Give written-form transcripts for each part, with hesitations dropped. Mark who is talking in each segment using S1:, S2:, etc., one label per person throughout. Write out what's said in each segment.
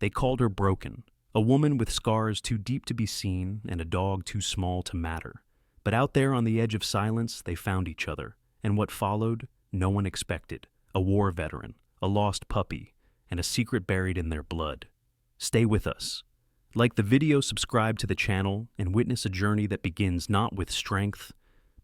S1: They called her broken, a woman with scars too deep to be seen and a dog too small to matter. But out there on the edge of silence, they found each other, and what followed, no one expected. A war veteran, a lost puppy, and a secret buried in their blood. Stay with us. Like the video, subscribe to the channel and witness a journey that begins not with strength,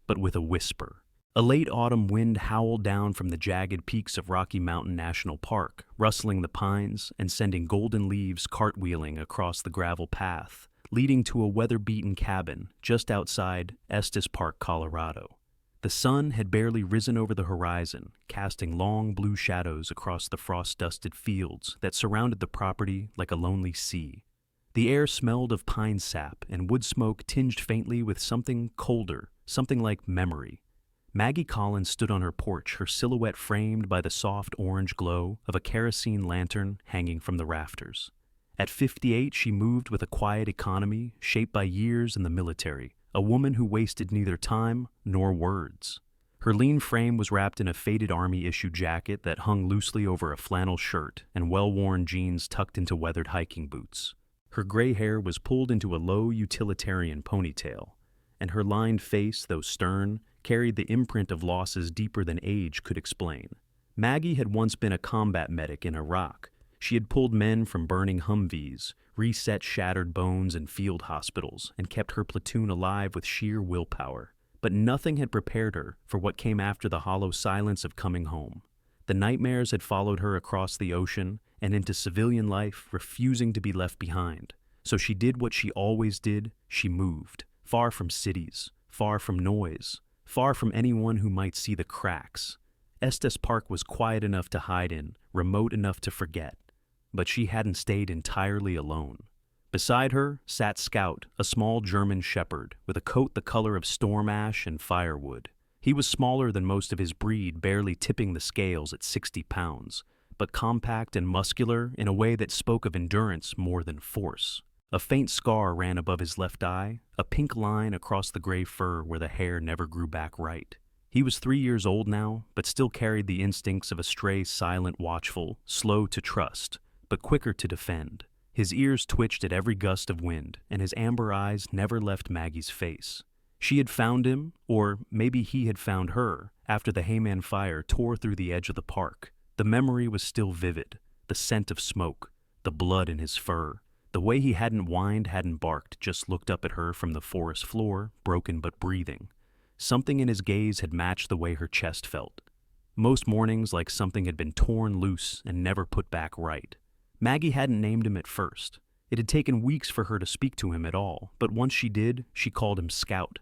S1: but with a whisper. A late autumn wind howled down from the jagged peaks of Rocky Mountain National Park, rustling the pines and sending golden leaves cartwheeling across the gravel path, leading to a weather-beaten cabin just outside Estes Park, Colorado. The sun had barely risen over the horizon, casting long blue shadows across the frost-dusted fields that surrounded the property like a lonely sea. The air smelled of pine sap and wood smoke tinged faintly with something colder, something like memory. Maggie Collins stood on her porch, her silhouette framed by the soft orange glow of a kerosene lantern hanging from the rafters. At 58, she moved with a quiet economy shaped by years in the military, a woman who wasted neither time nor words. Her lean frame was wrapped in a faded Army-issue jacket that hung loosely over a flannel shirt and well-worn jeans tucked into weathered hiking boots. Her gray hair was pulled into a low utilitarian ponytail, and her lined face, though stern, carried the imprint of losses deeper than age could explain. Maggie had once been a combat medic in Iraq. She had pulled men from burning Humvees, reset shattered bones in field hospitals, and kept her platoon alive with sheer willpower. But nothing had prepared her for what came after the hollow silence of coming home. The nightmares had followed her across the ocean and into civilian life, refusing to be left behind. So she did what she always did. She moved, far from cities, far from noise, far from anyone who might see the cracks. Estes Park was quiet enough to hide in, remote enough to forget. But she hadn't stayed entirely alone. Beside her sat Scout, a small German shepherd, with a coat the color of storm ash and firewood. He was smaller than most of his breed, barely tipping the scales at 60 pounds, but compact and muscular in a way that spoke of endurance more than force. A faint scar ran above his left eye, a pink line across the gray fur where the hair never grew back right. He was 3 years old now, but still carried the instincts of a stray, silent, watchful, slow to trust, but quicker to defend. His ears twitched at every gust of wind, and his amber eyes never left Maggie's face. She had found him, or maybe he had found her, after the Hayman fire tore through the edge of the park. The memory was still vivid, the scent of smoke, the blood in his fur, the way he hadn't whined, hadn't barked, just looked up at her from the forest floor, broken but breathing. Something in his gaze had matched the way her chest felt. Most mornings like something had been torn loose and never put back right. Maggie hadn't named him at first. It had taken weeks for her to speak to him at all, but once she did, she called him Scout.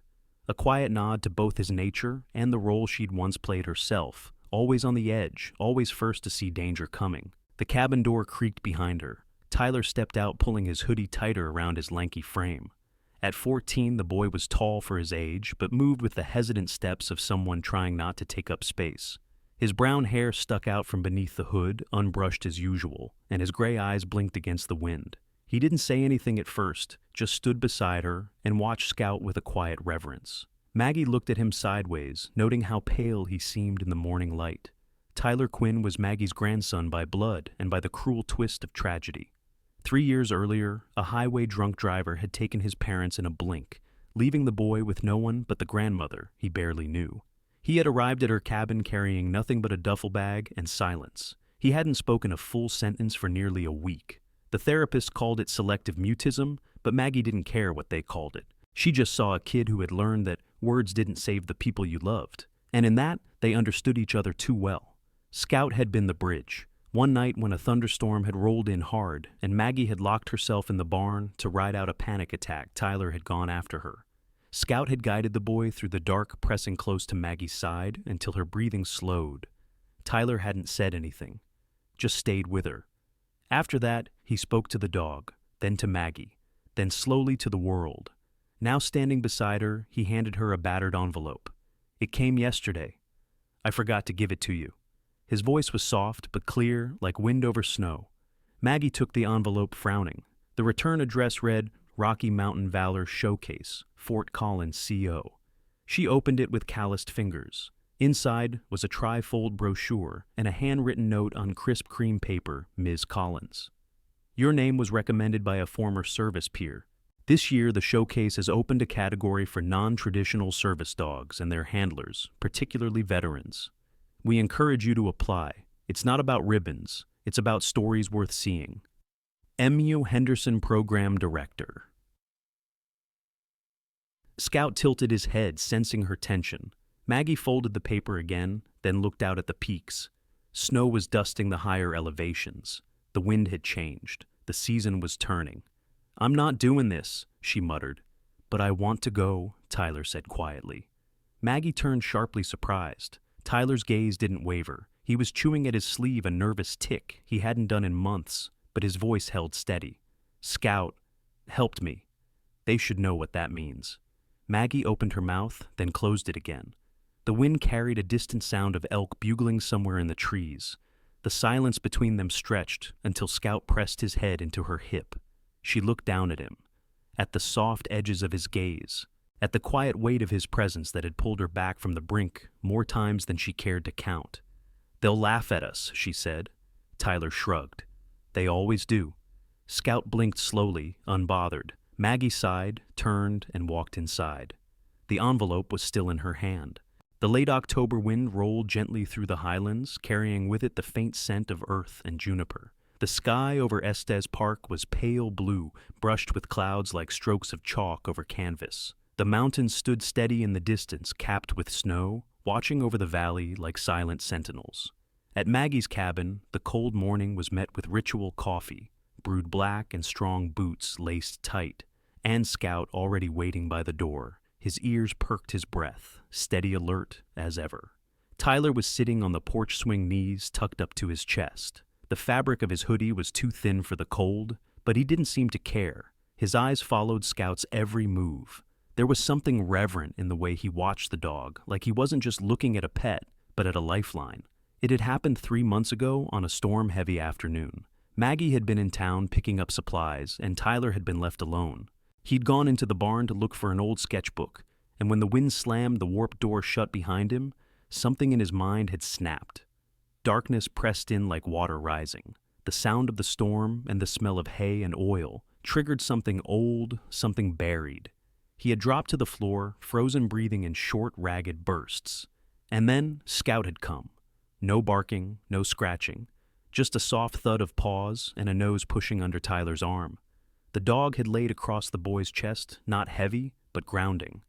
S1: A quiet nod to both his nature and the role she'd once played herself, always on the edge, always first to see danger coming. The cabin door creaked behind her. Tyler stepped out, pulling his hoodie tighter around his lanky frame. At 14, the boy was tall for his age, but moved with the hesitant steps of someone trying not to take up space. His brown hair stuck out from beneath the hood, unbrushed as usual, and his gray eyes blinked against the wind. He didn't say anything at first, just stood beside her and watched Scout with a quiet reverence. Maggie looked at him sideways, noting how pale he seemed in the morning light. Tyler Quinn was Maggie's grandson by blood and by the cruel twist of tragedy. 3 years earlier, a highway drunk driver had taken his parents in a blink, leaving the boy with no one but the grandmother he barely knew. He had arrived at her cabin carrying nothing but a duffel bag and silence. He hadn't spoken a full sentence for nearly a week. The therapist called it selective mutism, but Maggie didn't care what they called it. She just saw a kid who had learned that words didn't save the people you loved, and in that, they understood each other too well. Scout had been the bridge. One night when a thunderstorm had rolled in hard and Maggie had locked herself in the barn to ride out a panic attack, Tyler had gone after her. Scout had guided the boy through the dark, pressing close to Maggie's side until her breathing slowed. Tyler hadn't said anything, just stayed with her. After that, he spoke to the dog, then to Maggie, then slowly to the world. Now standing beside her, he handed her a battered envelope. "It came yesterday. I forgot to give it to you." His voice was soft but clear, like wind over snow. Maggie took the envelope, frowning. The return address read, Rocky Mountain Valor Showcase, Fort Collins, CO. She opened it with calloused fingers. Inside was a tri-fold brochure and a handwritten note on crisp cream paper, Ms. Collins. Your name was recommended by a former service peer. This year, the showcase has opened a category for non-traditional service dogs and their handlers, particularly veterans. We encourage you to apply. It's not about ribbons. It's about stories worth seeing. MU Henderson Program Director. Scout tilted his head, sensing her tension. Maggie folded the paper again, then looked out at the peaks. Snow was dusting the higher elevations. The wind had changed. The season was turning. "I'm not doing this," she muttered. "But I want to go," Tyler said quietly. Maggie turned sharply surprised. Tyler's gaze didn't waver. He was chewing at his sleeve, a nervous tick he hadn't done in months, but his voice held steady. "Scout helped me. They should know what that means." Maggie opened her mouth, then closed it again. The wind carried a distant sound of elk bugling somewhere in the trees. The silence between them stretched until Scout pressed his head into her hip. She looked down at him, at the soft edges of his gaze, at the quiet weight of his presence that had pulled her back from the brink more times than she cared to count. "They'll laugh at us," she said. Tyler shrugged. "They always do." Scout blinked slowly, unbothered. Maggie sighed, turned, and walked inside. The envelope was still in her hand. The late October wind rolled gently through the highlands, carrying with it the faint scent of earth and juniper. The sky over Estes Park was pale blue, brushed with clouds like strokes of chalk over canvas. The mountains stood steady in the distance, capped with snow, watching over the valley like silent sentinels. At Maggie's cabin, the cold morning was met with ritual coffee, brewed black and strong boots laced tight, and Scout already waiting by the door. His ears perked his breath, steady alert as ever. Tyler was sitting on the porch swing, knees tucked up to his chest. The fabric of his hoodie was too thin for the cold, but he didn't seem to care. His eyes followed Scout's every move. There was something reverent in the way he watched the dog, like he wasn't just looking at a pet, but at a lifeline. It had happened 3 months ago on a storm-heavy afternoon. Maggie had been in town picking up supplies, and Tyler had been left alone. He'd gone into the barn to look for an old sketchbook, and when the wind slammed the warped door shut behind him, something in his mind had snapped. Darkness pressed in like water rising. The sound of the storm and the smell of hay and oil triggered something old, something buried. He had dropped to the floor, frozen breathing in short, ragged bursts. And then Scout had come. No barking, no scratching, just a soft thud of paws and a nose pushing under Tyler's arm. The dog had laid across the boy's chest, not heavy, but grounding.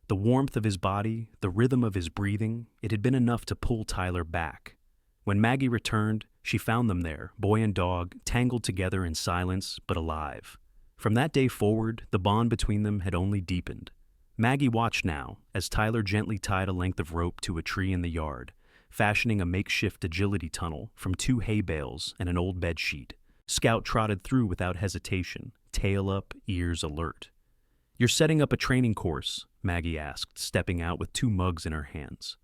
S1: The warmth of his body, the rhythm of his breathing, it had been enough to pull Tyler back. When Maggie returned, she found them there, boy and dog, tangled together in silence, but alive. From that day forward, the bond between them had only deepened. Maggie watched now, as Tyler gently tied a length of rope to a tree in the yard, fashioning a makeshift agility tunnel from 2 hay bales and an old bed sheet. Scout trotted through without hesitation, tail up, ears alert. "You're setting up a training course?" Maggie asked, stepping out with 2 mugs in her hands.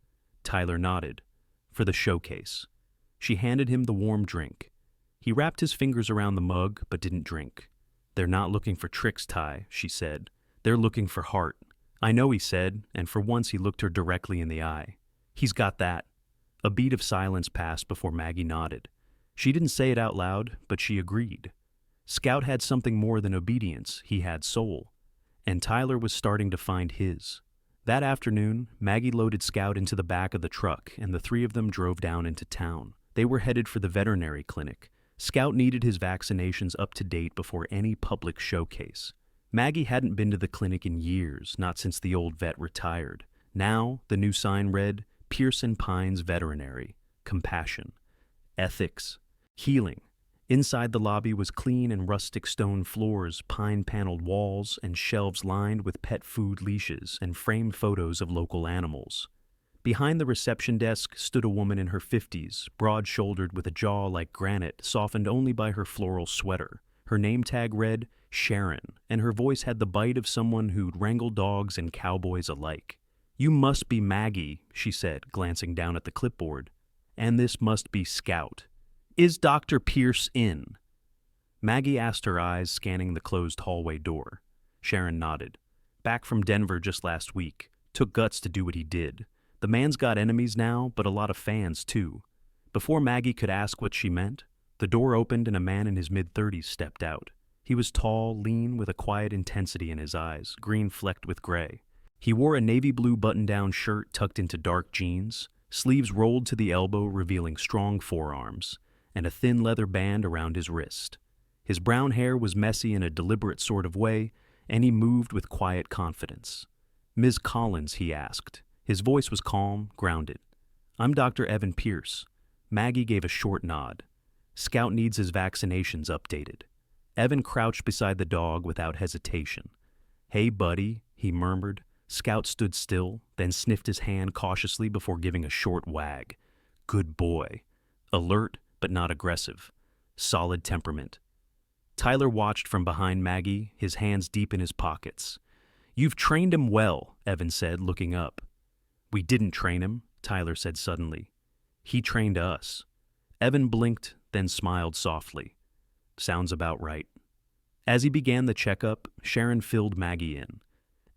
S1: Tyler nodded. "For the showcase." She handed him the warm drink. He wrapped his fingers around the mug, but didn't drink. "They're not looking for tricks, Ty," she said. "They're looking for heart." "I know," he said, and for once he looked her directly in the eye. "He's got that." A beat of silence passed before Maggie nodded. She didn't say it out loud, but she agreed. Scout had something more than obedience, he had soul. And Tyler was starting to find his. That afternoon, Maggie loaded Scout into the back of the truck, and the 3 of them drove down into town. They were headed for the veterinary clinic. Scout needed his vaccinations up to date before any public showcase. Maggie hadn't been to the clinic in years, not since the old vet retired. Now, the new sign read, Pearson Pines Veterinary, Compassion, Ethics, Healing. Inside the lobby was clean and rustic stone floors, pine-paneled walls, and shelves lined with pet food leashes and framed photos of local animals. Behind the reception desk stood a woman in her 50s, broad-shouldered with a jaw like granite, softened only by her floral sweater. Her name tag read, Sharon, and her voice had the bite of someone who'd wrangled dogs and cowboys alike. "You must be Maggie," she said, glancing down at the clipboard. "And this must be Scout. Is Dr. Pierce in?" Maggie asked, her eyes scanning the closed hallway door. Sharon nodded. "Back from Denver just last week. Took guts to do what he did. The man's got enemies now, but a lot of fans too." Before Maggie could ask what she meant, The door opened and a man in his mid-30s stepped out. He was tall, lean, with a quiet intensity in his eyes, green flecked with gray. He wore a navy blue button-down shirt tucked into dark jeans, sleeves rolled to the elbow revealing strong forearms, and a thin leather band around his wrist. His brown hair was messy in a deliberate sort of way, and he moved with quiet confidence. "Ms. Collins," he asked. His voice was calm, grounded. "I'm Dr. Evan Pierce." Maggie gave a short nod. "Scout needs his vaccinations updated." Evan crouched beside the dog without hesitation. "Hey, buddy," he murmured. Scout stood still, then sniffed his hand cautiously before giving a short wag. "Good boy." Alert, but not aggressive. Solid temperament. Tyler watched from behind Maggie, his hands deep in his pockets. "You've trained him well," Evan said, looking up. "We didn't train him," Tyler said suddenly. "He trained us." Evan blinked, then smiled softly. "Sounds about right." As he began the checkup, Sharon filled Maggie in.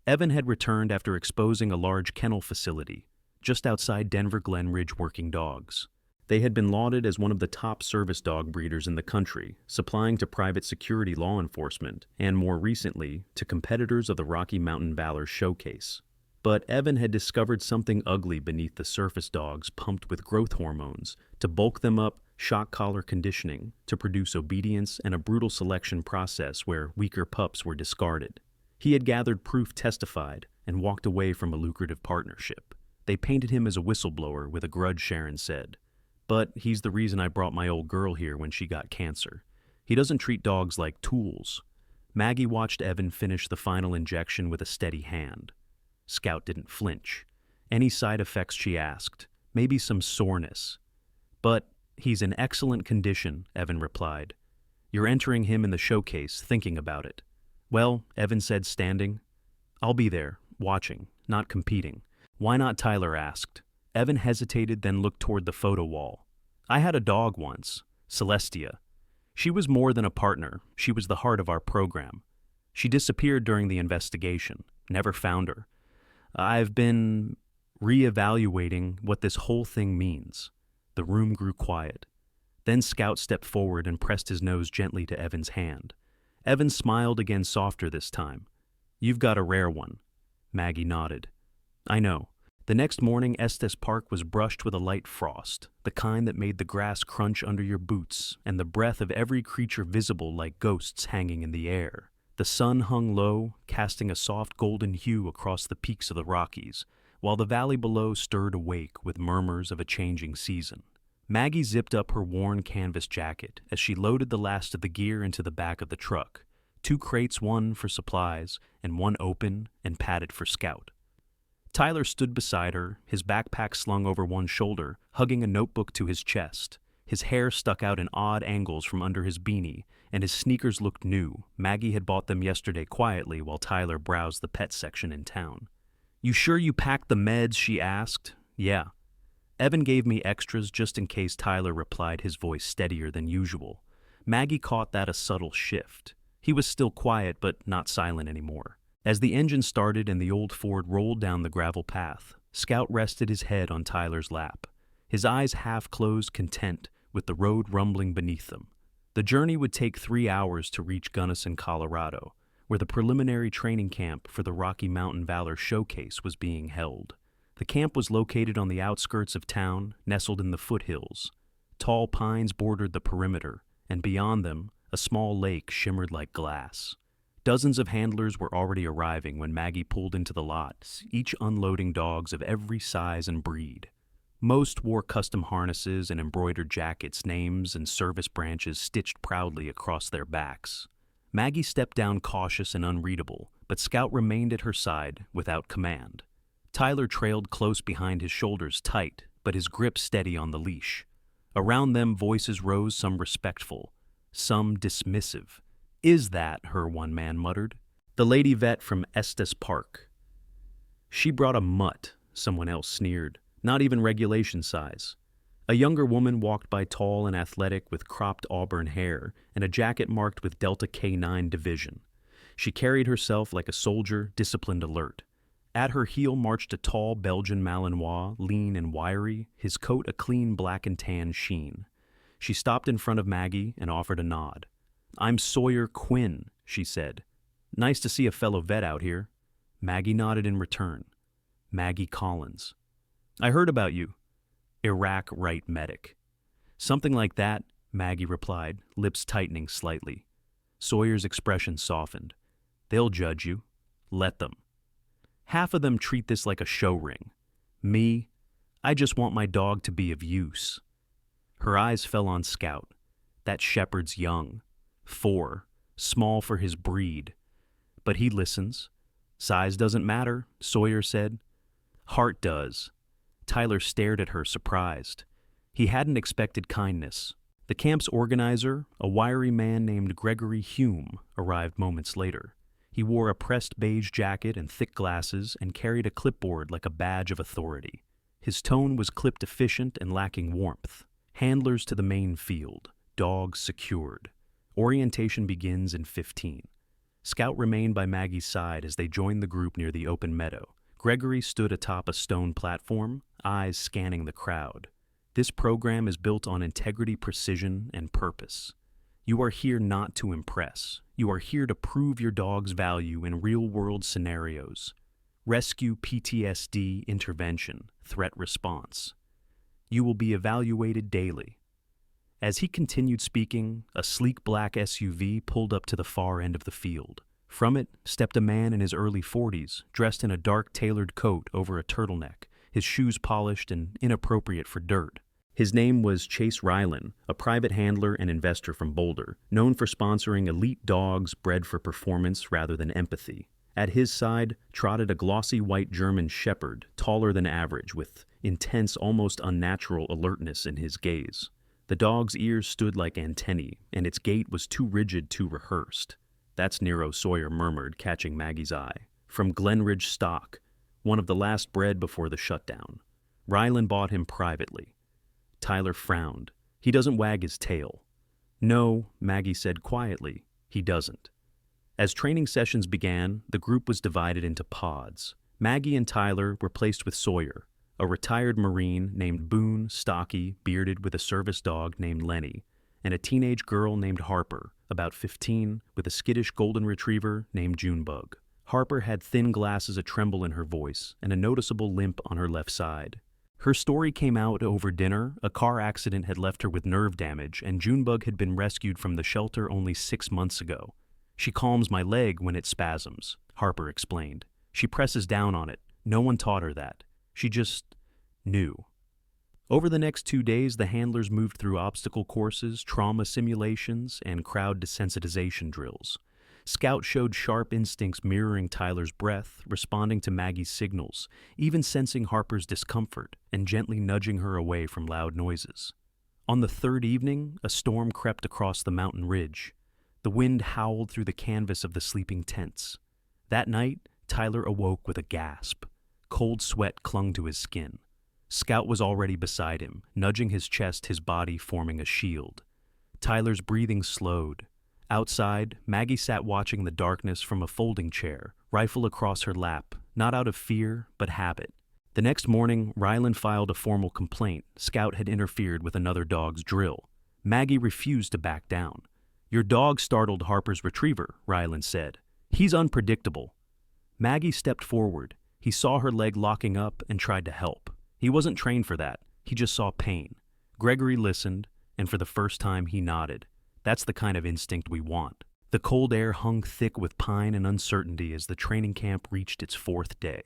S1: Evan had returned after exposing a large kennel facility just outside Denver Glen Ridge working dogs. They had been lauded as one of the top service dog breeders in the country, supplying to private security law enforcement, and more recently, to competitors of the Rocky Mountain Valor Showcase. But Evan had discovered something ugly beneath the surface dogs pumped with growth hormones, to bulk them up, shock collar conditioning, to produce obedience, and a brutal selection process where weaker pups were discarded. He had gathered proof testified, and walked away from a lucrative partnership. They painted him as a whistleblower with a grudge, Sharon said. "But he's the reason I brought my old girl here when she got cancer. He doesn't treat dogs like tools." Maggie watched Evan finish the final injection with a steady hand. Scout didn't flinch. "Any side effects?" she asked. "Maybe some soreness." "But he's in excellent condition," Evan replied. "You're entering him in the showcase, thinking about it." "Well," Evan said, standing. "I'll be there, watching, not competing." "Why not?" Tyler asked. Evan hesitated, then looked toward the photo wall. "I had a dog once, Celestia. She was more than a partner, she was the heart of our program. She disappeared during the investigation, never found her. I've been re-evaluating what this whole thing means." The room grew quiet. Then Scout stepped forward and pressed his nose gently to Evan's hand. Evan smiled again, softer this time. "You've got a rare one." Maggie nodded. "I know." The next morning, Estes Park was brushed with a light frost, the kind that made the grass crunch under your boots, and the breath of every creature visible like ghosts hanging in the air. The sun hung low, casting a soft golden hue across the peaks of the Rockies, while the valley below stirred awake with murmurs of a changing season. Maggie zipped up her worn canvas jacket as she loaded the last of the gear into the back of the truck, 2 crates, one for supplies, and one open and padded for Scout. Tyler stood beside her, his backpack slung over one shoulder, hugging a notebook to his chest. His hair stuck out in odd angles from under his beanie, and his sneakers looked new. Maggie had bought them yesterday quietly while Tyler browsed the pet section in town. "You sure you packed the meds?" she asked. "Yeah." Evan gave me extras just in case, Tyler replied, his voice steadier than usual. Maggie caught that a subtle shift. He was still quiet, but not silent anymore. As the engine started and the old Ford rolled down the gravel path, Scout rested his head on Tyler's lap, his eyes half-closed, content with the road rumbling beneath them. The journey would take 3 hours to reach Gunnison, Colorado, where the preliminary training camp for the Rocky Mountain Valor Showcase was being held. The camp was located on the outskirts of town, nestled in the foothills. Tall pines bordered the perimeter, and beyond them, a small lake shimmered like glass. Dozens of handlers were already arriving when Maggie pulled into the lot, each unloading dogs of every size and breed. Most wore custom harnesses and embroidered jackets, names and service branches stitched proudly across their backs. Maggie stepped down cautious and unreadable, but Scout remained at her side without command. Tyler trailed close behind, his shoulders tight, but his grip steady on the leash. Around them, voices rose, some respectful, some dismissive. "Is that her?" one man muttered. "The lady vet from Estes Park." "She brought a mutt," someone else sneered. "Not even regulation size." A younger woman walked by, tall and athletic, with cropped auburn hair and a jacket marked with Delta K9 Division. She carried herself like a soldier, disciplined, alert. At her heel marched a tall Belgian Malinois, lean and wiry, his coat a clean black and tan sheen. She stopped in front of Maggie and offered a nod. "I'm Sawyer Quinn," she said. "Nice to see a fellow vet out here." Maggie nodded in return. "Maggie Collins." "I heard about you." "Iraq Right Medic." "Something like that," Maggie replied, lips tightening slightly. Sawyer's expression softened. "They'll judge you. Let them. Half of them treat this like a show ring. Me, I just want my dog to be of use." Her eyes fell on Scout. That shepherd's young. 4, small for his breed. But he listens. "Size doesn't matter," Sawyer said. "Heart does." Tyler stared at her, surprised. He hadn't expected kindness. The camp's organizer, a wiry man named Gregory Hume, arrived moments later. He wore a pressed beige jacket and thick glasses and carried a clipboard like a badge of authority. His tone was clipped efficient and lacking warmth. "Handlers to the main field. Dogs secured. Orientation begins in 15. Scout remained by Maggie's side as they joined the group near the open meadow. Gregory stood atop a stone platform, eyes scanning the crowd. "This program is built on integrity, precision, and purpose. You are here not to impress. You are here to prove your dog's value in real-world scenarios. Rescue PTSD intervention, threat response. You will be evaluated daily." As he continued speaking, a sleek black SUV pulled up to the far end of the field. From it stepped a man in his early 40s, dressed in a dark tailored coat over a turtleneck, his shoes polished and inappropriate for dirt. His name was Chase Rylan, a private handler and investor from Boulder, known for sponsoring elite dogs bred for performance rather than empathy. At his side trotted a glossy white German shepherd, taller than average, with intense, almost unnatural alertness in his gaze. The dog's ears stood like antennae, and its gait was too rigid, too rehearsed. "That's Nero," Sawyer murmured, catching Maggie's eye. "From Glenridge stock, one of the last bred before the shutdown. Rylan bought him privately." Tyler frowned. "He doesn't wag his tail." "No," Maggie said quietly, "he doesn't." As training sessions began, the group was divided into pods. Maggie and Tyler were placed with Sawyer, a retired Marine named Boone, stocky, bearded, with a service dog named Lenny, and a teenage girl named Harper, about 15, with a skittish golden retriever named Junebug. Harper had thin glasses a tremble in her voice and a noticeable limp on her left side. Her story came out over dinner. A car accident had left her with nerve damage, and Junebug had been rescued from the shelter only 6 months ago. "She calms my leg when it spasms," Harper explained. "She presses down on it. No one taught her that. She just knew." Over the next 2 days, the handlers moved through obstacle courses, trauma simulations, and crowd desensitization drills. Scout showed sharp instincts mirroring Tyler's breath, responding to Maggie's signals, even sensing Harper's discomfort and gently nudging her away from loud noises. On the 3rd evening, a storm crept across the mountain ridge. The wind howled through the canvas of the sleeping tents. That night, Tyler awoke with a gasp. Cold sweat clung to his skin. Scout was already beside him, nudging his chest, his body forming a shield. Tyler's breathing slowed. Outside, Maggie sat watching the darkness from a folding chair, rifle across her lap, not out of fear, but habit. The next morning, Rylan filed a formal complaint. Scout had interfered with another dog's drill. Maggie refused to back down. "Your dog startled Harper's retriever," Rylan said. "He's unpredictable." Maggie stepped forward. He saw her leg locking up and tried to help. He wasn't trained for that. He just saw pain. Gregory listened, and for the first time he nodded. "That's the kind of instinct we want." The cold air hung thick with pine and uncertainty as the training camp reached its 4th day.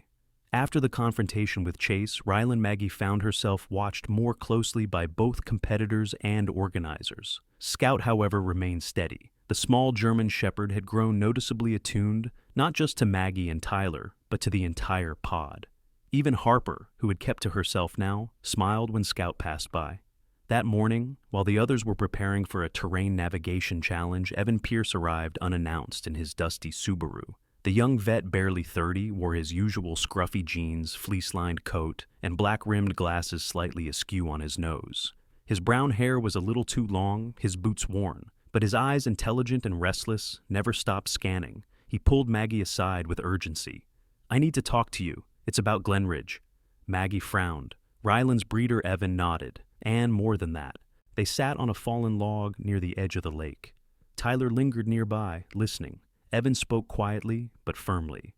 S1: After the confrontation with Chase, Rylan Maggie found herself watched more closely by both competitors and organizers. Scout, however, remained steady. The small German shepherd had grown noticeably attuned, not just to Maggie and Tyler, but to the entire pod. Even Harper, who had kept to herself now, smiled when Scout passed by. That morning, while the others were preparing for a terrain navigation challenge, Evan Pierce arrived unannounced in his dusty Subaru. The young vet, barely 30, wore his usual scruffy jeans, fleece-lined coat, and black-rimmed glasses slightly askew on his nose. His brown hair was a little too long, his boots worn, but his eyes, intelligent and restless, never stopped scanning. He pulled Maggie aside with urgency. "I need to talk to you. It's about Glenridge." Maggie frowned. Rylan's breeder Evan nodded. And more than that. They sat on a fallen log near the edge of the lake. Tyler lingered nearby, listening. Evan spoke quietly, but firmly.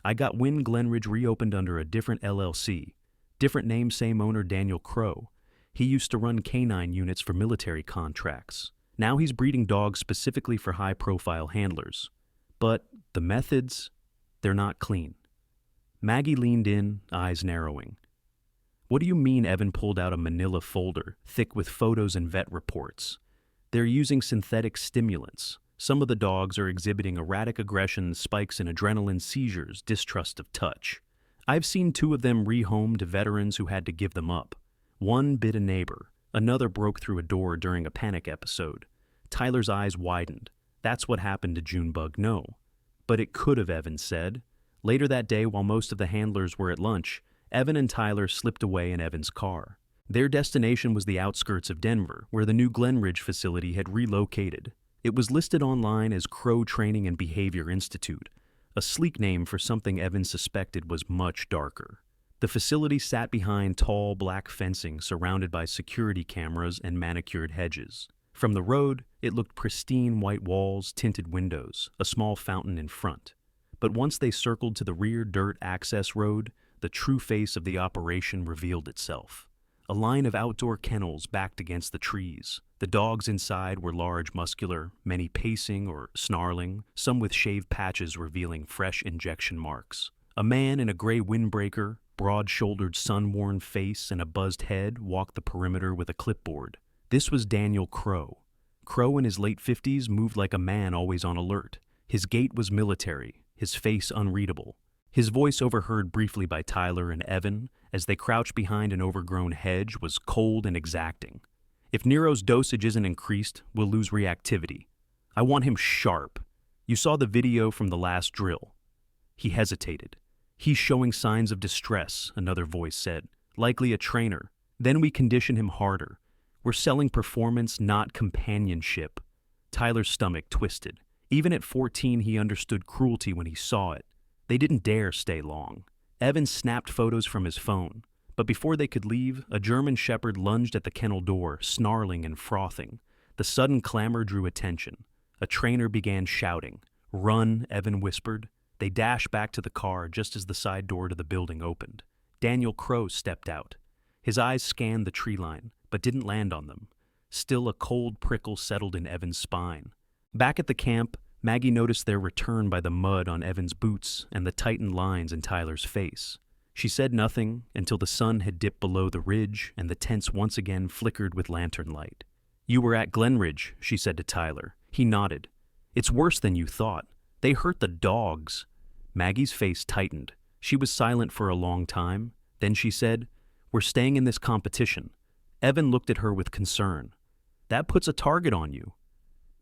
S1: I got wind Glenridge reopened under a different LLC. Different name, same owner, Daniel Crow. He used to run canine units for military contracts. Now he's breeding dogs specifically for high-profile handlers. But the methods, they're not clean. Maggie leaned in, eyes narrowing. What do you mean? Evan pulled out a manila folder, thick with photos and vet reports. They're using synthetic stimulants. Some of the dogs are exhibiting erratic aggression, spikes in adrenaline, seizures, distrust of touch. I've seen 2 of them rehomed to veterans who had to give them up. One bit a neighbor. Another broke through a door during a panic episode. Tyler's eyes widened. That's what happened to Junebug, no. But it could have, Evan said. Later that day, while most of the handlers were at lunch, Evan and Tyler slipped away in Evan's car. Their destination was the outskirts of Denver, where the new Glenridge facility had relocated. It was listed online as Crow Training and Behavior Institute, a sleek name for something Evan suspected was much darker. The facility sat behind tall black fencing surrounded by security cameras and manicured hedges. From the road, it looked pristine: white walls, tinted windows, a small fountain in front. But once they circled to the rear dirt access road, the true face of the operation revealed itself. A line of outdoor kennels backed against the trees. The dogs inside were large, muscular, many pacing or snarling, some with shaved patches revealing fresh injection marks. A man in a gray windbreaker, broad-shouldered, sun-worn face and a buzzed head walked the perimeter with a clipboard. This was Daniel Crow. Crow, in his late 50s, moved like a man always on alert. His gait was military, his face unreadable. His voice, overheard briefly by Tyler and Evan as they crouched behind an overgrown hedge, was cold and exacting. If Nero's dosage isn't increased, we'll lose reactivity. I want him sharp. You saw the video from the last drill. He hesitated. He's showing signs of distress, another voice said. Likely a trainer. Then we condition him harder. We're selling performance, not companionship. Tyler's stomach twisted. Even at 14, he understood cruelty when he saw it. They didn't dare stay long. Evan snapped photos from his phone. But before they could leave, a German shepherd lunged at the kennel door, snarling and frothing. The sudden clamor drew attention. A trainer began shouting. "Run," Evan whispered. They dashed back to the car just as the side door to the building opened. Daniel Crow stepped out. His eyes scanned the tree line, but didn't land on them. Still, a cold prickle settled in Evan's spine. Back at the camp, Maggie noticed their return by the mud on Evan's boots and the tightened lines in Tyler's face. She said nothing until the sun had dipped below the ridge and the tents once again flickered with lantern light. "You were at Glenridge," she said to Tyler. He nodded. "It's worse than you thought. They hurt the dogs." Maggie's face tightened. She was silent for a long time. Then she said, "We're staying in this competition." Evan looked at her with concern. "That puts a target on you."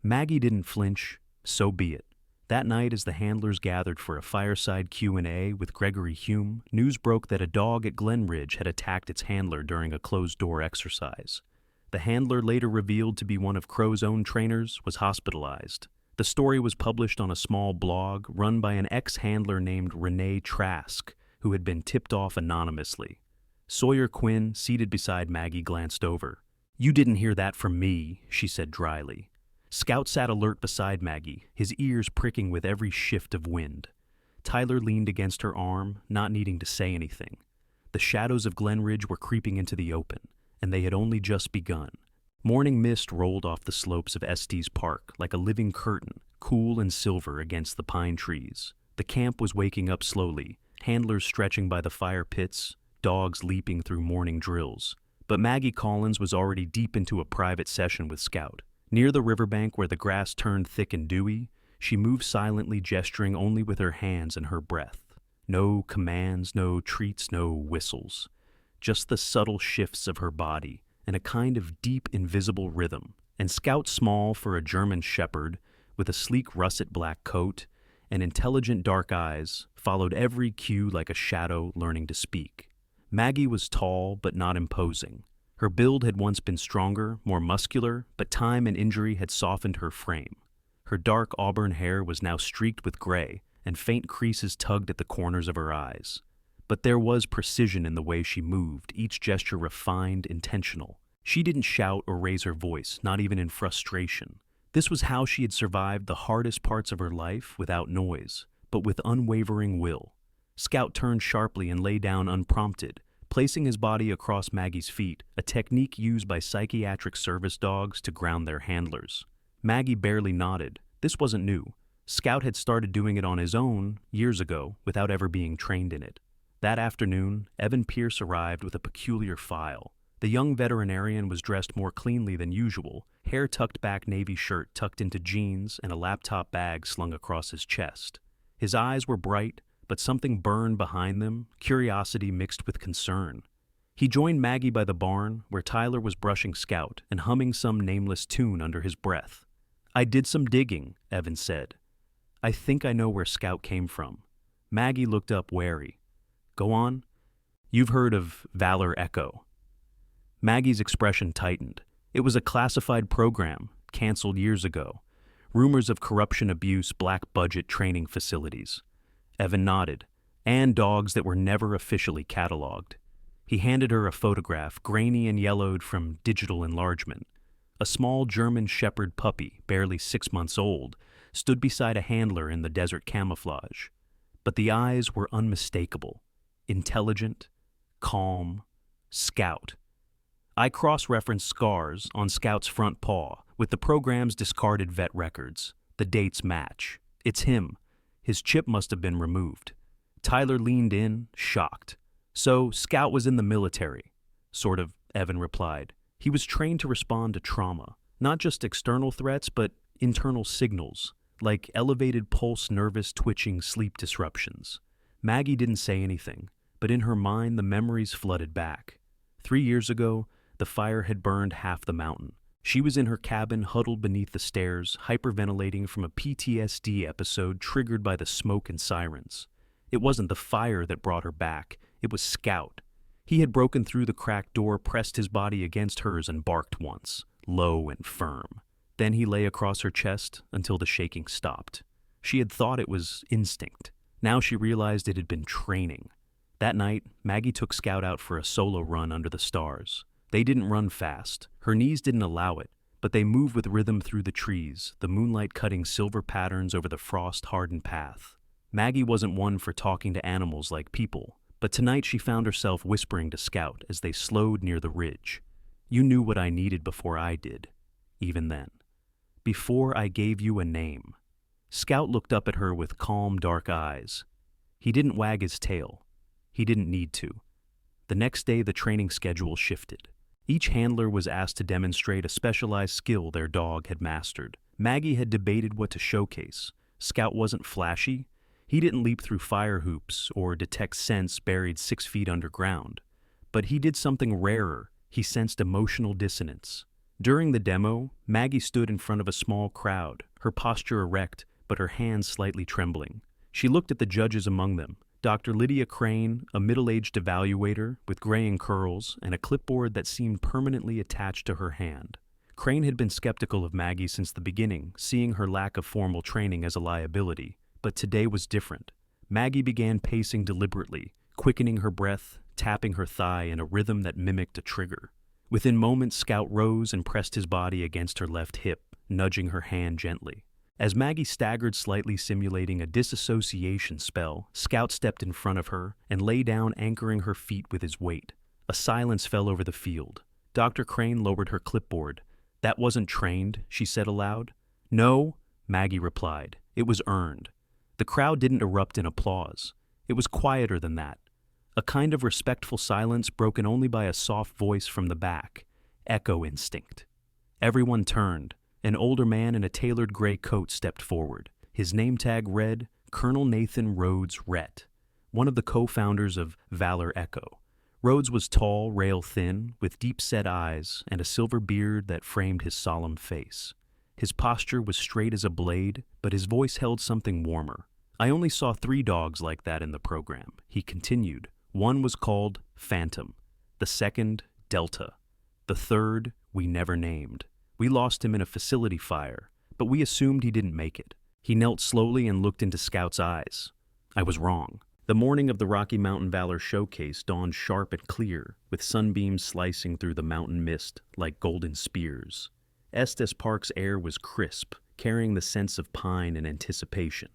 S1: Maggie didn't flinch. So be it. That night, as the handlers gathered for a fireside Q&A with Gregory Hume, news broke that a dog at Glenridge had attacked its handler during a closed-door exercise. The handler, later revealed to be one of Crow's own trainers, was hospitalized. The story was published on a small blog run by an ex-handler named Renee Trask, who had been tipped off anonymously. Sawyer Quinn, seated beside Maggie, glanced over. "You didn't hear that from me," she said dryly. Scout sat alert beside Maggie, his ears pricking with every shift of wind. Tyler leaned against her arm, not needing to say anything. The shadows of Glenridge were creeping into the open, and they had only just begun. Morning mist rolled off the slopes of Estes Park like a living curtain, cool and silver against the pine trees. The camp was waking up slowly, handlers stretching by the fire pits, dogs leaping through morning drills. But Maggie Collins was already deep into a private session with Scout. Near the riverbank where the grass turned thick and dewy, she moved silently, gesturing only with her hands and her breath. No commands, no treats, no whistles. Just the subtle shifts of her body and a kind of deep, invisible rhythm. And Scout, small for a German shepherd, with a sleek russet black coat and intelligent dark eyes, followed every cue like a shadow learning to speak. Maggie was tall but not imposing. Her build had once been stronger, more muscular, but time and injury had softened her frame. Her dark auburn hair was now streaked with gray, and faint creases tugged at the corners of her eyes. But there was precision in the way she moved, each gesture refined, intentional. She didn't shout or raise her voice, not even in frustration. This was how she had survived the hardest parts of her life without noise, but with unwavering will. Scout turned sharply and lay down unprompted, placing his body across Maggie's feet, a technique used by psychiatric service dogs to ground their handlers. Maggie barely nodded. This wasn't new. Scout had started doing it on his own years ago without ever being trained in it. That afternoon, Evan Pierce arrived with a peculiar file. The young veterinarian was dressed more cleanly than usual, hair tucked back, navy shirt tucked into jeans, and a laptop bag slung across his chest. His eyes were bright, but something burned behind them, curiosity mixed with concern. He joined Maggie by the barn, where Tyler was brushing Scout and humming some nameless tune under his breath. "I did some digging," Evan said. "I think I know where Scout came from." Maggie looked up wary. "Go on." "You've heard of Valor Echo." Maggie's expression tightened. It was a classified program, canceled years ago. Rumors of corruption, abuse, black-budget training facilities. Evan nodded. And dogs that were never officially cataloged. He handed her a photograph, grainy and yellowed from digital enlargement. A small German shepherd puppy, barely 6 months old, stood beside a handler in the desert camouflage. But the eyes were unmistakable. Intelligent, calm, Scout. I cross-referenced scars on Scout's front paw with the program's discarded vet records. The dates match. It's him. His chip must have been removed. Tyler leaned in, shocked. "So, Scout was in the military." "Sort of," Evan replied. "He was trained to respond to trauma, not just external threats, but internal signals, like elevated pulse, nervous twitching, sleep disruptions." Maggie didn't say anything, but in her mind the memories flooded back. 3 years ago, the fire had burned half the mountain. She was in her cabin, huddled beneath the stairs, hyperventilating from a PTSD episode triggered by the smoke and sirens. It wasn't the fire that brought her back. It was Scout. He had broken through the cracked door, pressed his body against hers, and barked once, low and firm. Then he lay across her chest until the shaking stopped. She had thought it was instinct. Now she realized it had been training. That night, Maggie took Scout out for a solo run under the stars. They didn't run fast. Her knees didn't allow it, but they moved with rhythm through the trees, the moonlight cutting silver patterns over the frost-hardened path. Maggie wasn't one for talking to animals like people, but tonight she found herself whispering to Scout as they slowed near the ridge. "You knew what I needed before I did, even then. Before I gave you a name." Scout looked up at her with calm, dark eyes. He didn't wag his tail. He didn't need to. The next day, the training schedule shifted. Each handler was asked to demonstrate a specialized skill their dog had mastered. Maggie had debated what to showcase. Scout wasn't flashy. He didn't leap through fire hoops or detect scents buried 6 feet underground. But he did something rarer. He sensed emotional dissonance. During the demo, Maggie stood in front of a small crowd, her posture erect, but her hands slightly trembling. She looked at the judges among them. Dr. Lydia Crane, a middle-aged evaluator with graying curls and a clipboard that seemed permanently attached to her hand. Crane had been skeptical of Maggie since the beginning, seeing her lack of formal training as a liability. But today was different. Maggie began pacing deliberately, quickening her breath, tapping her thigh in a rhythm that mimicked a trigger. Within moments, Scout rose and pressed his body against her left hip, nudging her hand gently. As Maggie staggered slightly, simulating a disassociation spell, Scout stepped in front of her and lay down, anchoring her feet with his weight. A silence fell over the field. Dr. Crane lowered her clipboard. "That wasn't trained," she said aloud. "No," Maggie replied. "It was earned." The crowd didn't erupt in applause. It was quieter than that. A kind of respectful silence broken only by a soft voice from the back. Echo instinct. Everyone turned. An older man in a tailored gray coat stepped forward. His name tag read, Colonel Nathan Rhodes Rhett, one of the co-founders of Valor Echo. Rhodes was tall, rail-thin, with deep-set eyes and a silver beard that framed his solemn face. His posture was straight as a blade, but his voice held something warmer. "I only saw 3 dogs like that in the program," he continued. "One was called Phantom, the second, Delta. The third, we never named. We lost him in a facility fire, but we assumed he didn't make it." He knelt slowly and looked into Scout's eyes. "I was wrong. The morning of the Rocky Mountain Valor Showcase dawned sharp and clear, with sunbeams slicing through the mountain mist like golden spears. Estes Park's air was crisp, carrying the sense of pine and anticipation.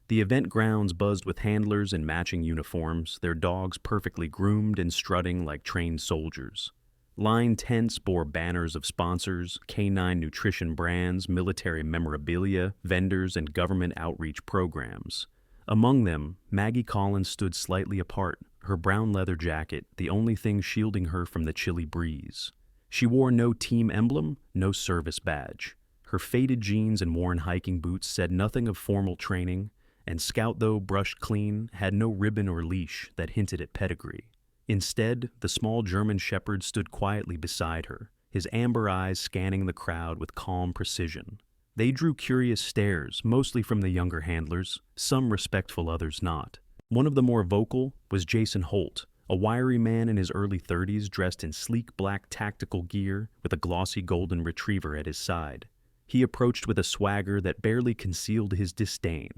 S1: The event grounds buzzed with handlers in matching uniforms, their dogs perfectly groomed and strutting like trained soldiers. Line tents bore banners of sponsors, canine nutrition brands, military memorabilia, vendors, and government outreach programs. Among them, Maggie Collins stood slightly apart, her brown leather jacket the only thing shielding her from the chilly breeze. She wore no team emblem, no service badge. Her faded jeans and worn hiking boots said nothing of formal training, and Scout, though brushed clean, had no ribbon or leash that hinted at pedigree. Instead, the small German shepherd stood quietly beside her, his amber eyes scanning the crowd with calm precision. They drew curious stares, mostly from the younger handlers, some respectful, others not. One of the more vocal was Jason Holt, a wiry man in his early 30s dressed in sleek black tactical gear with a glossy golden retriever at his side. He approached with a swagger that barely concealed his disdain.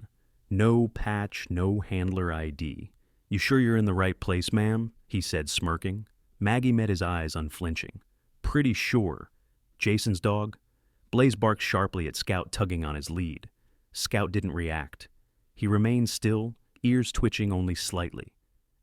S1: No patch, no handler ID. "You sure you're in the right place, ma'am?" he said, smirking. Maggie met his eyes, unflinching. "Pretty sure." Jason's dog? Blaze barked sharply at Scout, tugging on his lead. Scout didn't react. He remained still, ears twitching only slightly.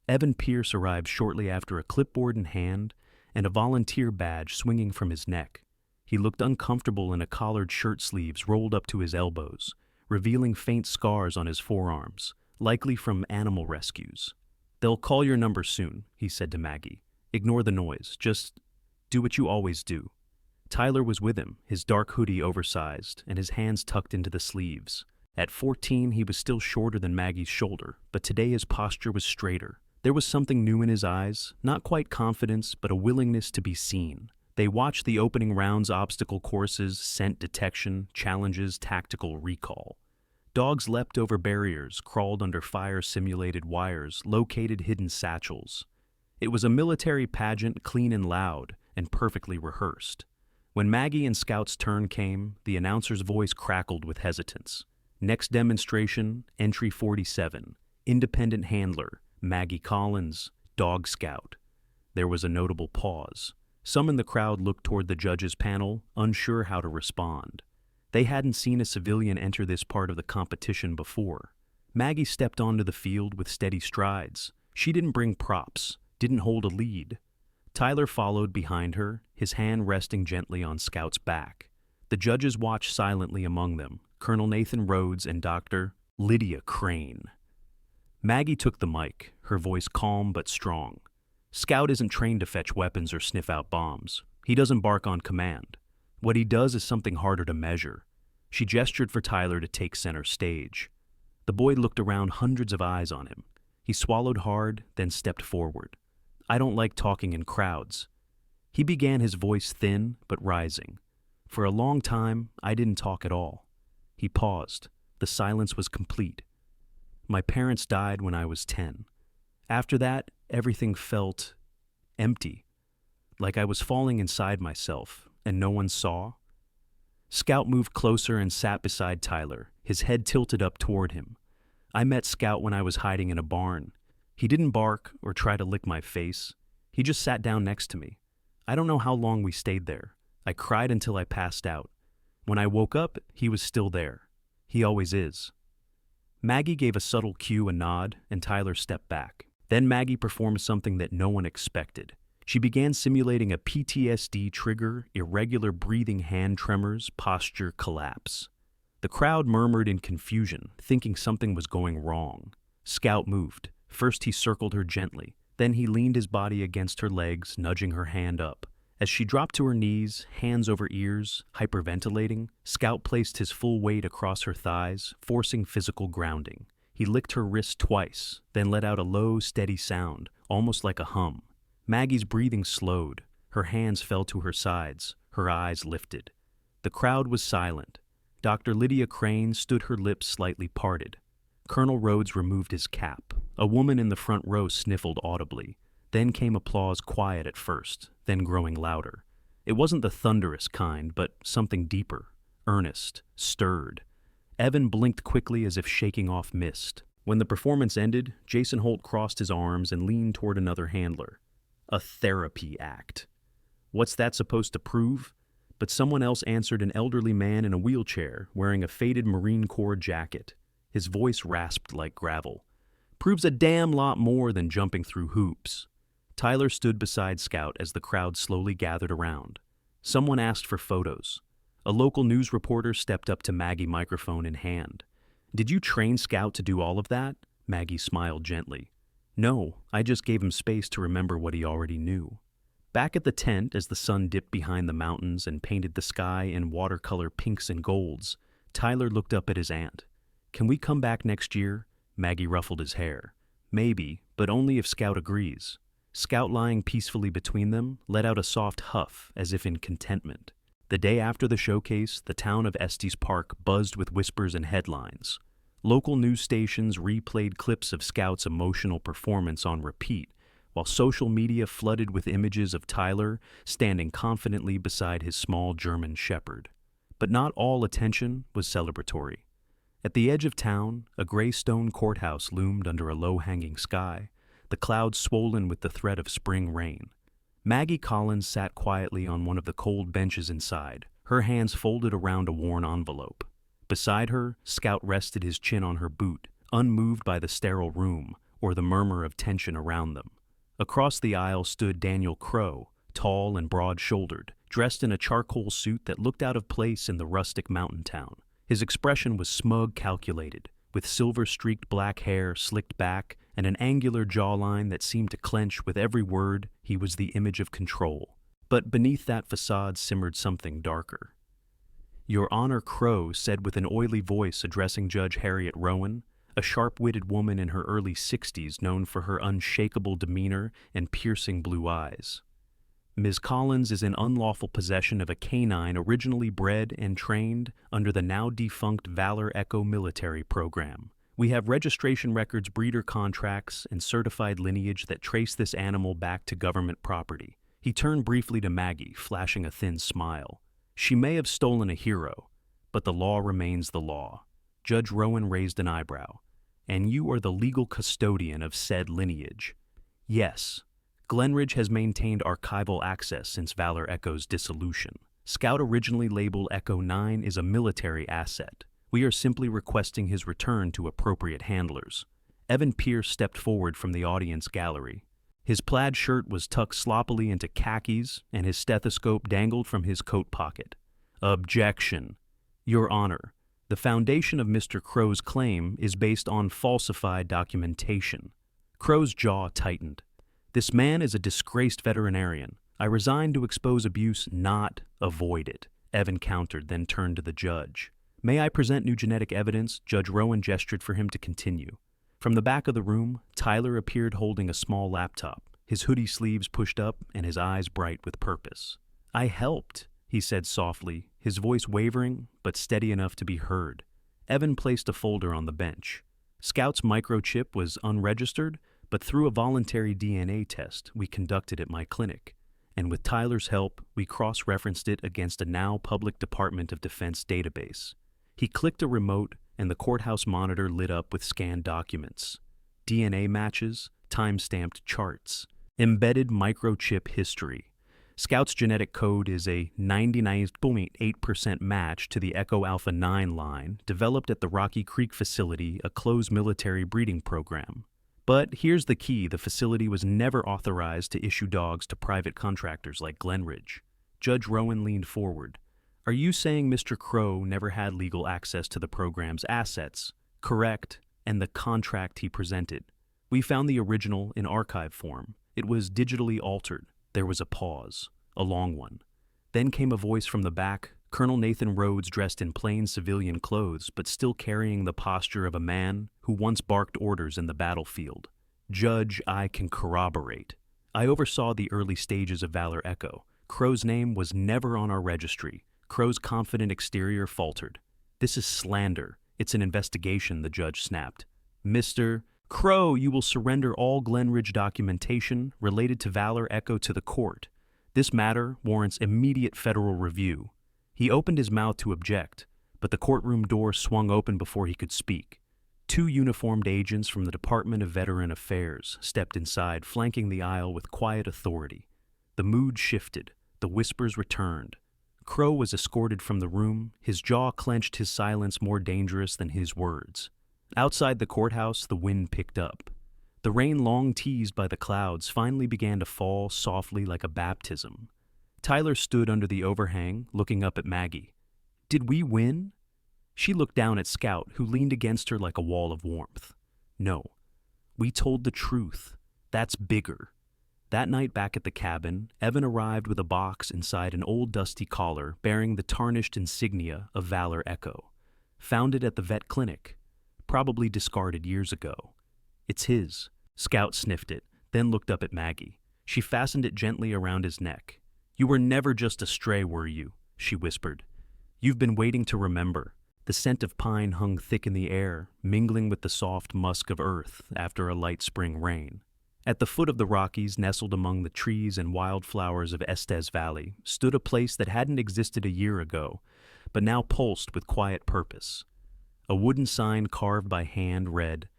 S1: Evan Pierce arrived shortly after, a clipboard in hand and a volunteer badge swinging from his neck. He looked uncomfortable in a collared shirt sleeves rolled up to his elbows, revealing faint scars on his forearms, likely from animal rescues. "They'll call your number soon," he said to Maggie. "Ignore the noise. Just do what you always do." Tyler was with him, his dark hoodie oversized and his hands tucked into the sleeves. At 14, he was still shorter than Maggie's shoulder, but today his posture was straighter. There was something new in his eyes, not quite confidence, but a willingness to be seen. They watched the opening rounds, obstacle courses, scent detection, challenges, tactical recall. Dogs leapt over barriers, crawled under fire-simulated wires, located hidden satchels. It was a military pageant, clean and loud, and perfectly rehearsed. When Maggie and Scout's turn came, the announcer's voice crackled with hesitance. "Next demonstration, entry 47, independent handler, Maggie Collins, Dog Scout." There was a notable pause. Some in the crowd looked toward the judges' panel, unsure how to respond. They hadn't seen a civilian enter this part of the competition before. Maggie stepped onto the field with steady strides. She didn't bring props, didn't hold a lead. Tyler followed behind her, his hand resting gently on Scout's back. The judges watched silently, among them Colonel Nathan Rhodes and Dr. Lydia Crane. Maggie took the mic, her voice calm but strong. "Scout isn't trained to fetch weapons or sniff out bombs. He doesn't bark on command. What he does is something harder to measure." She gestured for Tyler to take center stage. The boy looked around, hundreds of eyes on him. He swallowed hard, then stepped forward. "I don't like talking in crowds." He began, his voice thin but rising. "For a long time, I didn't talk at all." He paused. The silence was complete. "My parents died when I was 10. After that, everything felt empty, like I was falling inside myself, and no one saw." Scout moved closer and sat beside Tyler, his head tilted up toward him. "I met Scout when I was hiding in a barn. He didn't bark or try to lick my face. He just sat down next to me. I don't know how long we stayed there. I cried until I passed out. When I woke up, he was still there. He always is." Maggie gave a subtle cue, a nod, and Tyler stepped back. Then Maggie performed something that no one expected. She began simulating a PTSD trigger, irregular breathing, hand tremors, posture collapse. The crowd murmured in confusion, thinking something was going wrong. Scout moved. First he circled her gently. Then he leaned his body against her legs, nudging her hand up. As she dropped to her knees, hands over ears, hyperventilating, Scout placed his full weight across her thighs, forcing physical grounding. He licked her wrist twice, then let out a low, steady sound, almost like a hum. Maggie's breathing slowed. Her hands fell to her sides, her eyes lifted. The crowd was silent. Dr. Lydia Crane stood, her lips slightly parted. Colonel Rhodes removed his cap. A woman in the front row sniffled audibly. Then came applause, quiet at first, then growing louder. It wasn't the thunderous kind, but something deeper, earnest, stirred. Evan blinked quickly as if shaking off mist. When the performance ended, Jason Holt crossed his arms and leaned toward another handler. A therapy act. What's that supposed to prove? But someone else answered, an elderly man in a wheelchair wearing a faded Marine Corps jacket. His voice rasped like gravel. Proves a damn lot more than jumping through hoops. Tyler stood beside Scout as the crowd slowly gathered around. Someone asked for photos. A local news reporter stepped up to Maggie, microphone in hand. Did you train Scout to do all of that? Maggie smiled gently. No, I just gave him space to remember what he already knew. Back at the tent, as the sun dipped behind the mountains and painted the sky in watercolor pinks and golds, Tyler looked up at his aunt. Can we come back next year? Maggie ruffled his hair. Maybe, but only if Scout agrees. Scout, lying peacefully between them, let out a soft huff as if in contentment. The day after the showcase, the town of Estes Park buzzed with whispers and headlines. Local news stations replayed clips of Scout's emotional performance on repeat, while social media flooded with images of Tyler standing confidently beside his small German shepherd. But not all attention was celebratory. At the edge of town, a gray stone courthouse loomed under a low-hanging sky, the clouds swollen with the threat of spring rain. Maggie Collins sat quietly on one of the cold benches inside, her hands folded around a worn envelope. Beside her, Scout rested his chin on her boot, unmoved by the sterile room or the murmur of tension around them. Across the aisle stood Daniel Crow, tall and broad-shouldered, dressed in a charcoal suit that looked out of place in the rustic mountain town. His expression was smug, calculated, with silver-streaked black hair slicked back and an angular jawline that seemed to clench with every word. He was the image of control. But beneath that facade simmered something darker. Your Honor, Crow said with an oily voice, addressing Judge Harriet Rowan, a sharp-witted woman in her early 60s known for her unshakable demeanor and piercing blue eyes. Ms. Collins is in unlawful possession of a canine originally bred and trained under the now-defunct Valor Echo military program. We have registration records, breeder contracts, and certified lineage that trace this animal back to government property. He turned briefly to Maggie, flashing a thin smile. She may have stolen a hero, but the law remains the law. Judge Rowan raised an eyebrow. And you are the legal custodian of said lineage. Yes. Glenridge has maintained archival access since Valor Echo's dissolution. Scout, originally labeled Echo 9, is a military asset. We are simply requesting his return to appropriate handlers. Evan Pierce stepped forward from the audience gallery. His plaid shirt was tucked sloppily into khakis, and his stethoscope dangled from his coat pocket. Objection. Your Honor, the foundation of Mr. Crow's claim is based on falsified documentation. Crow's jaw tightened. This man is a disgraced veterinarian. I resign to expose abuse, not avoid it. Evan countered, then turned to the judge. May I present new genetic evidence? Judge Rowan gestured for him to continue. From the back of the room, Tyler appeared holding a small laptop, his hoodie sleeves pushed up and his eyes bright with purpose. I helped, he said softly, his voice wavering but steady enough to be heard. Evan placed a folder on the bench. Scout's microchip was unregistered, but through a voluntary DNA test we conducted at my clinic, and with Tyler's help, we cross-referenced it against a now public Department of Defense database. He clicked a remote, and the courthouse monitor lit up with scanned documents. DNA matches, time-stamped charts, embedded microchip history. Scout's genetic code is a 99.8% match to the Echo Alpha 9 line developed at the Rocky Creek facility, a closed military breeding program. But here's the key: the facility was never authorized to issue dogs to private contractors like Glenridge. Judge Rowan leaned forward. Are you saying Mr. Crow never had legal access to the program's assets? Correct, and the contract he presented. We found the original in archive form. It was digitally altered. There was a pause, a long one. Then came a voice from the back, Colonel Nathan Rhodes, dressed in plain civilian clothes, but still carrying the posture of a man who once barked orders in the battlefield. Judge, I can corroborate. I oversaw the early stages of Valor Echo. Crow's name was never on our registry. Crow's confident exterior faltered. This is slander. It's an investigation, the judge snapped. Mr. Crow, you will surrender all Glenridge documentation related to Valor Echo to the court. This matter warrants immediate federal review. He opened his mouth to object, but the courtroom door swung open before he could speak. Two uniformed agents from the Department of Veteran Affairs stepped inside, flanking the aisle with quiet authority. The mood shifted. The whispers returned. Crow was escorted from the room, his jaw clenched, his silence more dangerous than his words. Outside the courthouse, the wind picked up. The rain, long teased by the clouds, finally began to fall softly like a baptism. Tyler stood under the overhang, looking up at Maggie. "Did we win?" She looked down at Scout, who leaned against her like a wall of warmth. "No. We told the truth. That's bigger." That night back at the cabin, Evan arrived with a box inside an old dusty collar bearing the tarnished insignia of Valor Echo. Found it at the vet clinic. Probably discarded years ago. "It's his." Scout sniffed it, then looked up at Maggie. She fastened it gently around his neck. "You were never just a stray, were you?" she whispered. "You've been waiting to remember." The scent of pine hung thick in the air, mingling with the soft musk of earth after a light spring rain. At the foot of the Rockies, nestled among the trees and wildflowers of Estes Valley, stood a place that hadn't existed a year ago, but now pulsed with quiet purpose. A wooden sign carved by hand read,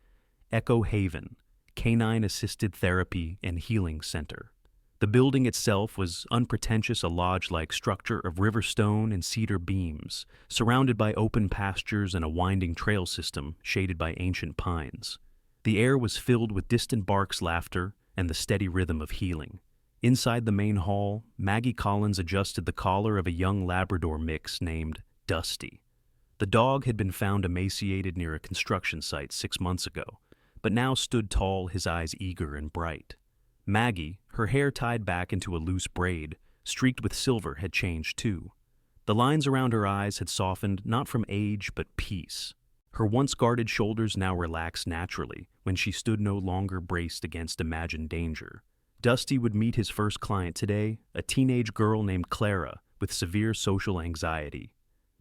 S1: "Echo Haven, Canine Assisted Therapy and Healing Center." The building itself was unpretentious, a lodge-like structure of river stone and cedar beams, surrounded by open pastures and a winding trail system shaded by ancient pines. The air was filled with distant barks, laughter, and the steady rhythm of healing. Inside the main hall, Maggie Collins adjusted the collar of a young Labrador mix named Dusty. The dog had been found emaciated near a construction site 6 months ago, but now stood tall, his eyes eager and bright. Maggie, her hair tied back into a loose braid, streaked with silver, had changed too. The lines around her eyes had softened, not from age but peace. Her once guarded shoulders now relaxed naturally when she stood no longer braced against imagined danger. Dusty would meet his first client today, a teenage girl named Clara with severe social anxiety.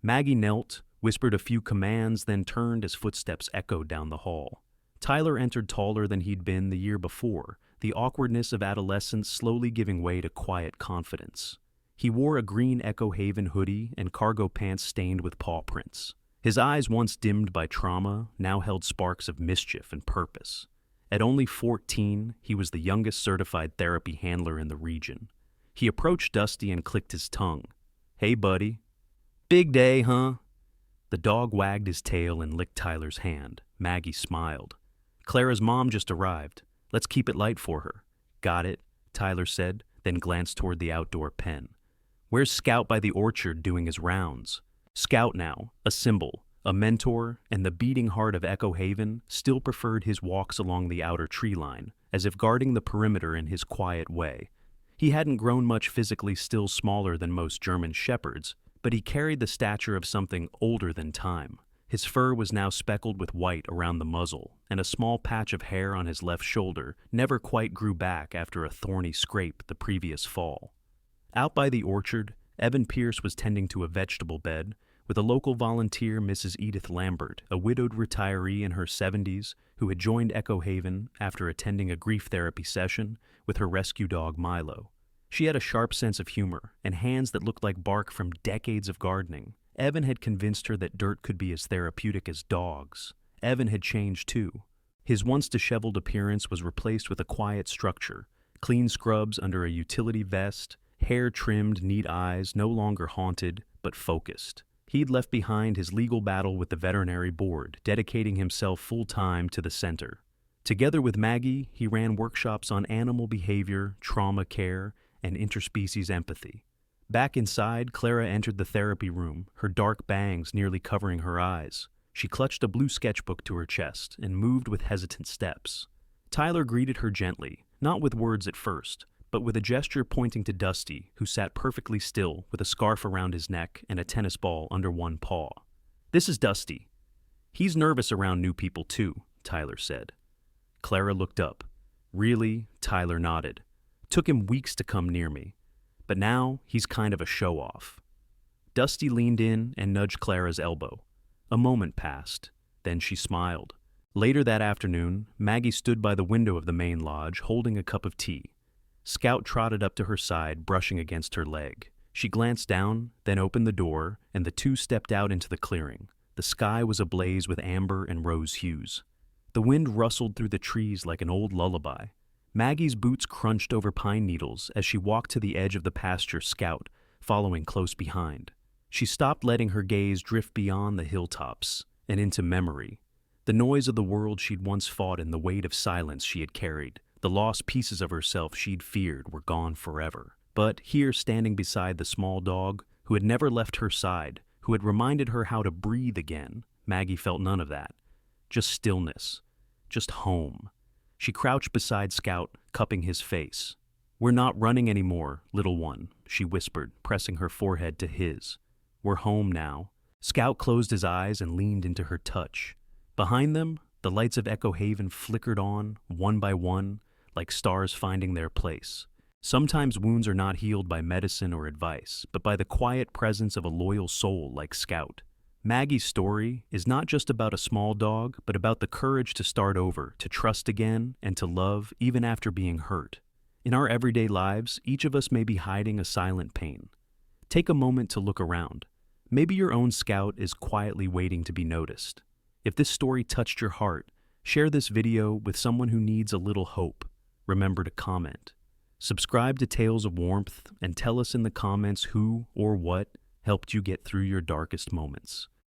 S1: Maggie knelt, whispered a few commands, then turned as footsteps echoed down the hall. Tyler entered taller than he'd been the year before, the awkwardness of adolescence slowly giving way to quiet confidence. He wore a green Echo Haven hoodie and cargo pants stained with paw prints. His eyes, once dimmed by trauma, now held sparks of mischief and purpose. At only 14, he was the youngest certified therapy handler in the region. He approached Dusty and clicked his tongue. "Hey, buddy." "Big day, huh?" The dog wagged his tail and licked Tyler's hand. Maggie smiled. "Clara's mom just arrived. Let's keep it light for her." "Got it," Tyler said, then glanced toward the outdoor pen. "Where's Scout by the orchard doing his rounds?" Scout now, a symbol, a mentor, and the beating heart of Echo Haven, still preferred his walks along the outer tree line, as if guarding the perimeter in his quiet way. He hadn't grown much physically, still smaller than most German shepherds, but he carried the stature of something older than time. His fur was now speckled with white around the muzzle, and a small patch of hair on his left shoulder never quite grew back after a thorny scrape the previous fall. Out by the orchard, Evan Pierce was tending to a vegetable bed, with a local volunteer, Mrs. Edith Lambert, a widowed retiree in her 70s who had joined Echo Haven after attending a grief therapy session with her rescue dog Milo. She had a sharp sense of humor and hands that looked like bark from decades of gardening. Evan had convinced her that dirt could be as therapeutic as dogs. Evan had changed too. His once disheveled appearance was replaced with a quiet structure, clean scrubs under a utility vest, hair trimmed, neat eyes, no longer haunted, but focused. He'd left behind his legal battle with the veterinary board, dedicating himself full-time to the center. Together with Maggie, he ran workshops on animal behavior, trauma care, and interspecies empathy. Back inside, Clara entered the therapy room, her dark bangs nearly covering her eyes. She clutched a blue sketchbook to her chest and moved with hesitant steps. Tyler greeted her gently, not with words at first, but with a gesture pointing to Dusty, who sat perfectly still with a scarf around his neck and a tennis ball under one paw. "This is Dusty. He's nervous around new people too," Tyler said. Clara looked up. "Really?" Tyler nodded. "Took him weeks to come near me. But now, he's kind of a show-off." Dusty leaned in and nudged Clara's elbow. A moment passed. Then she smiled. Later that afternoon, Maggie stood by the window of the main lodge, holding a cup of tea. Scout trotted up to her side, brushing against her leg. She glanced down, then opened the door, and the two stepped out into the clearing. the sky was ablaze with amber and rose hues. The wind rustled through the trees like an old lullaby. Maggie's boots crunched over pine needles as she walked to the edge of the pasture, Scout following close behind. She stopped, letting her gaze drift beyond the hilltops and into memory. The noise of the world she'd once fought and the weight of silence she had carried, the lost pieces of herself she'd feared, were gone forever. But here, standing beside the small dog, who had never left her side, who had reminded her how to breathe again, Maggie felt none of that. Just stillness. Just home. She crouched beside Scout, cupping his face. "We're not running anymore, little one," she whispered, pressing her forehead to his. "We're home now." Scout closed his eyes and leaned into her touch. Behind them, the lights of Echo Haven flickered on, one by one, like stars finding their place. Sometimes wounds are not healed by medicine or advice, but by the quiet presence of a loyal soul like Scout. Maggie's story is not just about a small dog, but about the courage to start over, to trust again, and to love even after being hurt. In our everyday lives, each of us may be hiding a silent pain. Take a moment to look around. Maybe your own Scout is quietly waiting to be noticed. If this story touched your heart, share this video with someone who needs a little hope. Remember to comment. Subscribe to Tales of Warmth and tell us in the comments who or what helped you get through your darkest moments.